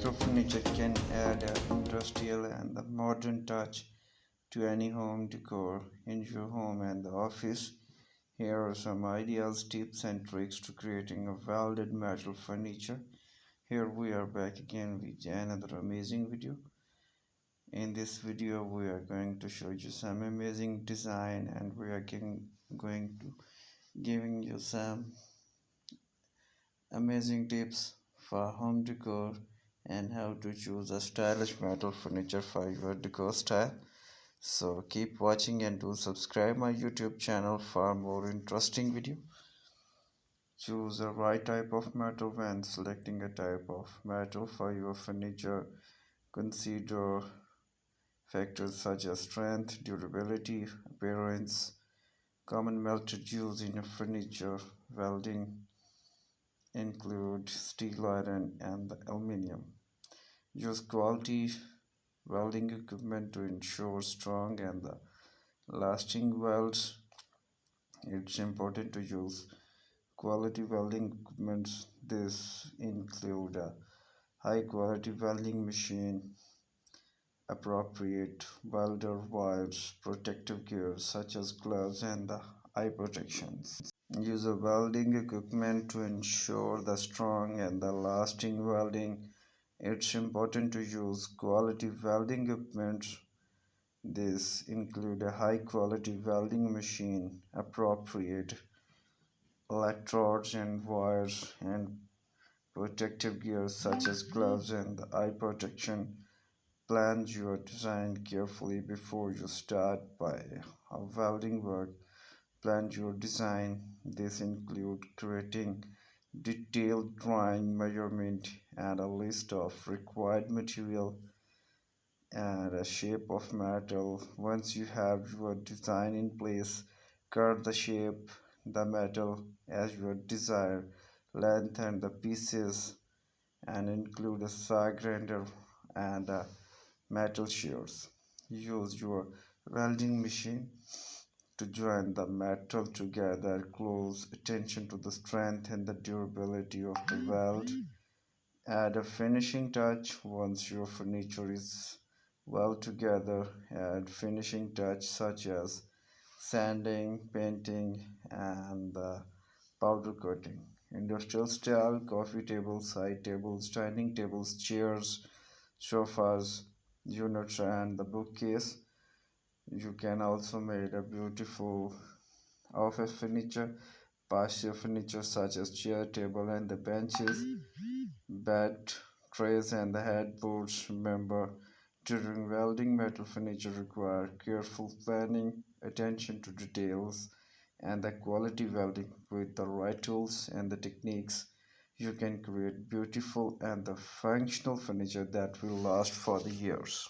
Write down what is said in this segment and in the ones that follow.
metal furniture can add an industrial and the modern touch to any home decor in your home and the office. Here are some ideas, tips, and tricks to creating a welded metal furniture. Here we are back again with another amazing video. In this video, we are going to show you some amazing design, and we are going to giving you some amazing tips for home decor and how to choose a stylish metal furniture for your decor style. So keep watching and do subscribe my YouTube channel for more interesting video. Choose the right type of metal when selecting a type of metal for your furniture. Consider factors such as strength, durability, appearance. Common methods used in furniture welding include steel, iron, and aluminum. Use quality welding equipment to ensure strong and lasting welds. It's important to use quality welding equipment. This include a high quality welding machine, appropriate welder wires, protective gear such as gloves and the eye protections. Use a welding equipment to ensure the strong and the lasting welding. It's important to use quality welding equipment. This include a high quality welding machine, appropriate electrodes and wires, and protective gear such as gloves and eye protection. Plan your design carefully before you start by welding work. Plan your design. This include creating detailed drawing, measurement, and a list of required material and a shape of metal. Once you have your design in place, cut the shape, the metal as your desire, lengthen the pieces, and include a saw grinder and metal shears. Use your welding machine to join the metal together. Close attention to the strength and the durability of the weld. Add a finishing touch once your furniture is well together. Add finishing touch such as sanding, painting, and powder coating. Industrial style coffee tables, side tables, dining tables, chairs, sofas, units, and the bookcase. You can also make a beautiful office furniture, patio furniture such as chair, table, and the benches, bed trays, and the headboards. Remember, during welding, metal furniture require careful planning, attention to details, and the quality welding. With the right tools and the techniques, you can create beautiful and the functional furniture that will last for the years.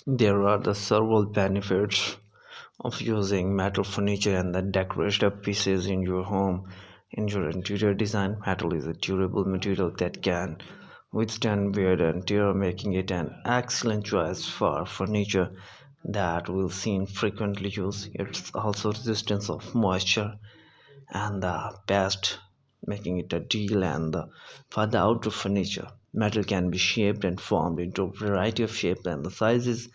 There are the several benefits of using metal furniture and the decorative pieces in your home. In your interior design, metal is a durable material that can withstand wear and tear, making it an excellent choice for furniture that will seen frequently used. It's also resistant of moisture and the pest, making it a deal and for the outdoor furniture. Metal can be shaped and formed into a variety of shapes and the sizes,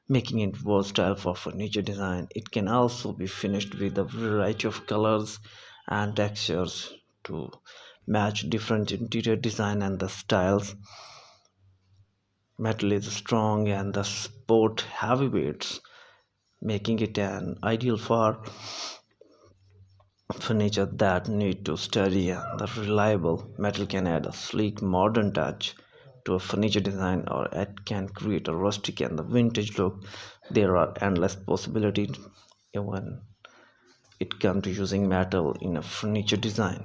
making it versatile for furniture design. It can also be finished with a variety of colors and textures to match different interior design and the styles. Metal is strong and the sport heavyweights, making it an ideal for furniture that need to study and the reliable. Metal can add a sleek modern touch to a furniture design, or it can create a rustic and the vintage look. There are endless possibilities when it comes to using metal in a furniture design.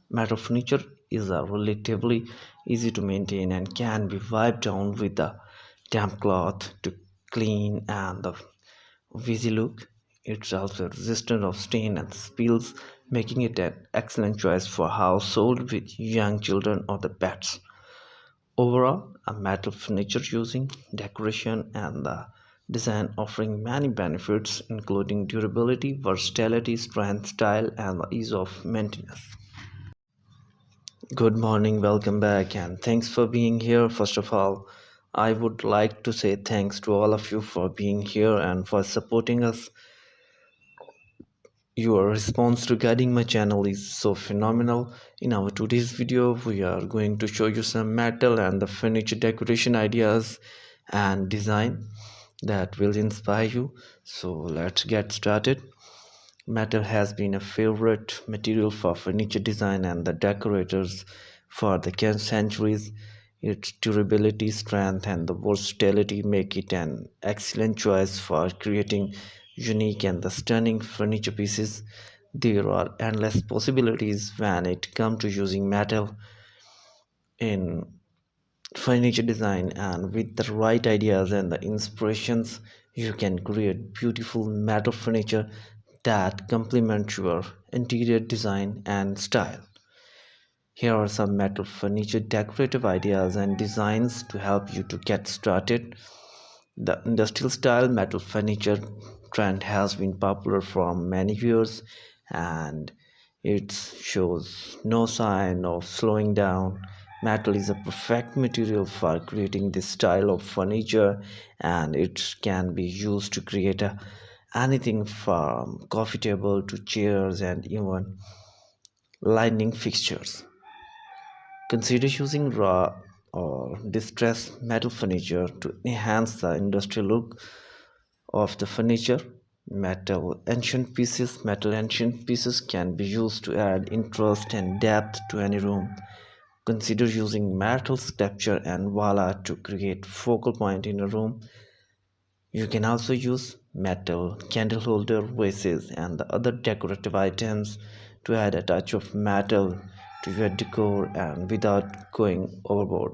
Metal furniture is a relatively easy to maintain and can be wiped down with a damp cloth to clean and the easy look. It's also resistant of stain and spills, making it an excellent choice for household with young children or the pets. Overall, a metal furniture using decoration and the design offering many benefits including durability, versatility, strength, style, and the ease of maintenance. Good morning, welcome back, and thanks for being here. First of all, I would like to say thanks to all of you for being here and for supporting us. Your response regarding my channel is so phenomenal. In our today's video, we are going to show you some metal and the furniture decoration ideas and design that will inspire you. So let's get started. Metal has been a favorite material for furniture design and the decorators for the centuries. Its durability, strength, and the versatility make it an excellent choice for creating unique and the stunning furniture pieces. There are endless possibilities when it comes to using metal in furniture design, and with the right ideas and the inspirations, you can create beautiful metal furniture that complement your interior design and style. Here are some metal furniture decorative ideas and designs to help you to get started. The industrial style metal furniture trend has been popular for many years, and it shows no sign of slowing down. Metal is a perfect material for creating this style of furniture, and it can be used to create anything from coffee table to chairs and even lighting fixtures. Consider using raw or distressed metal furniture to enhance the industrial look of the furniture. Metal ancient pieces can be used to add interest and depth to any room. Consider using metal sculpture and voila to create focal point in a room. You can also use metal candle holder, vases, and the other decorative items to add a touch of metal to your decor and without going overboard.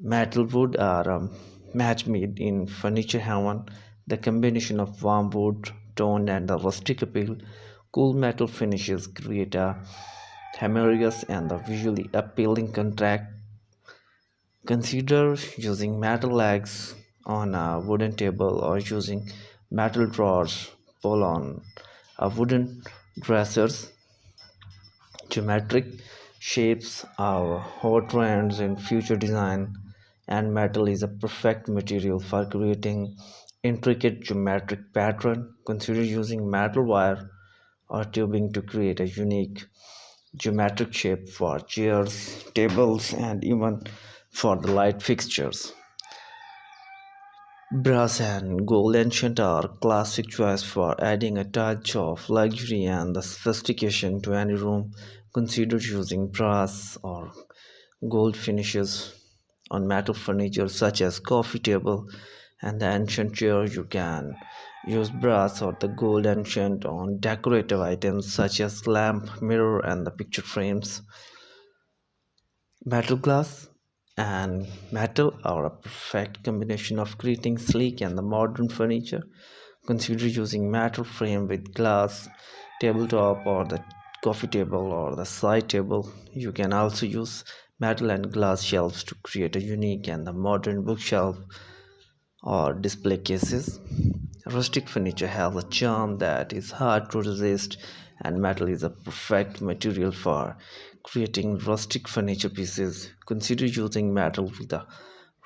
Metal wood are a match made in furniture heaven. The combination of warm wood tone and the rustic appeal, cool metal finishes create a harmonious and a visually appealing contrast. Consider using metal legs on a wooden table or using metal drawers pull on a wooden dressers. Geometric shapes are hot trends in future design, and metal is a perfect material for creating intricate geometric pattern. Consider using metal wire or tubing to create a unique geometric shape for chairs, tables, and even for the light fixtures. Brass and gold ancient are classic choice for adding a touch of luxury and the sophistication to any room. Consider using brass or gold finishes on metal furniture such as coffee table and the ancient chair. You can use brass or the gold ancient on decorative items such as lamp, mirror, and the picture frames. Metal glass and metal are a perfect combination of creating sleek and the modern furniture. Consider using metal frame with glass tabletop or the coffee table or the side table. You can also use metal and glass shelves to create a unique and the modern bookshelf or display cases. Rustic furniture has a charm that is hard to resist, and metal is a perfect material for creating rustic furniture pieces. Consider using metal with a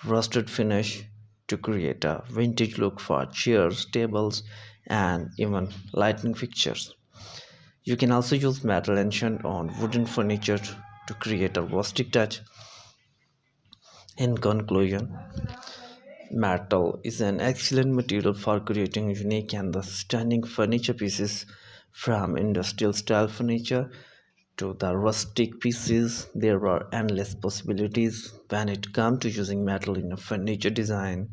rusted finish to create a vintage look for chairs, tables, and even lighting fixtures. You can also use metal ancient on wooden furniture to create a rustic touch. In conclusion, metal is an excellent material for creating unique and the stunning furniture pieces. From industrial style furniture to the rustic pieces, there are endless possibilities when it comes to using metal in a furniture design.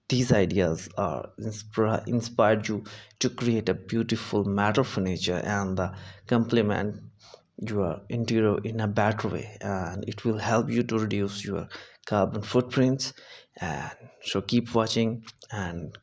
These ideas are inspired you to create a beautiful metal furniture and complement your interior in a better way, and it will help you to reduce your carbon footprints. And so keep watching and